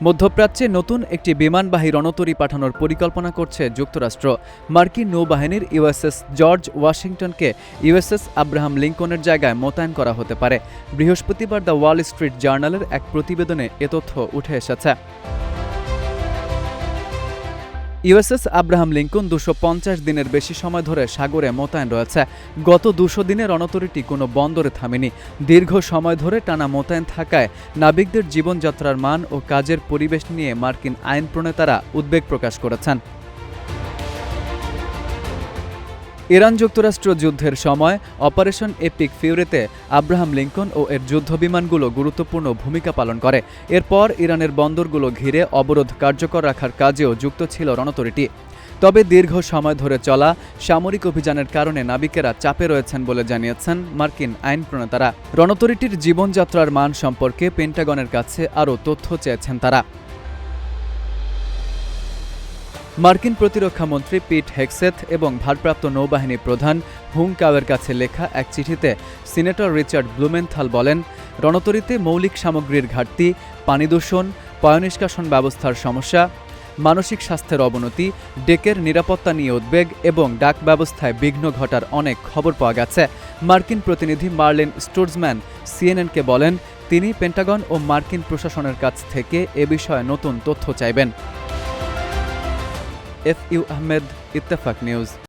মধ্যপ্রাচ্যে নতুন একটি বিমানবাহী রণতরী পাঠানোর পরিকল্পনা করছে যুক্তরাষ্ট্র। মার্কিন নৌবাহিনীর ইউএসএস জর্জ ওয়াশিংটনকে ইউএসএস আব্রাহাম লিঙ্কনের জায়গায় মোতায়েন করা হতে পারে। বৃহস্পতিবার দ্য ওয়াল স্ট্রিট জার্নালের এক প্রতিবেদনে এ তথ্য উঠে এসেছে। ইউএসএস আব্রাহাম লিঙ্কন 250 দিনের বেশি সময় ধরে সাগরে মোতায়েন রয়েছে। গত 200 দিনে রণতরীটি কোনো বন্দরে থামেনি। দীর্ঘ সময় ধরে টানা মোতায়েন থাকায় নাবিকদের জীবনযাত্রার মান ও কাজের পরিবেশ নিয়ে মার্কিন আইন প্রণেতারা উদ্বেগ প্রকাশ করেছেন। ইরান যুক্তরাষ্ট্র যুদ্ধের সময় অপারেশন এপিক ফিউরিতে আব্রাহাম লিঙ্কন ও এর যুদ্ধবিমানগুলো গুরুত্বপূর্ণ ভূমিকা পালন করে। এরপর ইরানের বন্দরগুলো ঘিরে অবরোধ কার্যকর রাখার কাজেও যুক্ত ছিল রণতরীটি। তবে দীর্ঘ সময় ধরে চলা সামরিক অভিযানের কারণে নাবিকেরা চাপে রয়েছেন বলে জানিয়েছেন মার্কিন আইন প্রণেতারা। রণতরীটির জীবনযাত্রার মান সম্পর্কে পেন্টাগনের কাছে আরও তথ্য চেয়েছেন তারা। মার্কিন প্রতিরক্ষামন্ত্রী পিট হেগসেথ এবং ভারপ্রাপ্ত নৌবাহিনী প্রধান হুং কাওয়ের কাছে লেখা এক চিঠিতে সিনেটর রিচার্ড ব্লুমেনথাল বলেন, রণতরীতে মৌলিক সামগ্রীর ঘাটতি, পানি দূষণ, পয়ঃনিষ্কাশন ব্যবস্থার সমস্যা, মানসিক স্বাস্থ্যের অবনতি, ডেকের নিরাপত্তা নিয়ে উদ্বেগ এবং ডাক ব্যবস্থায় বিঘ্ন ঘটার অনেক খবর পাওয়া গেছে। মার্কিন প্রতিনিধি মার্লিন স্টুর্জম্যান সিএনএনকে বলেন, তিনি পেন্টাগন ও মার্কিন প্রশাসনের কাছ থেকে এ বিষয়ে নতুন তথ্য চাইবেন। F U Ahmed, Ittefaq news.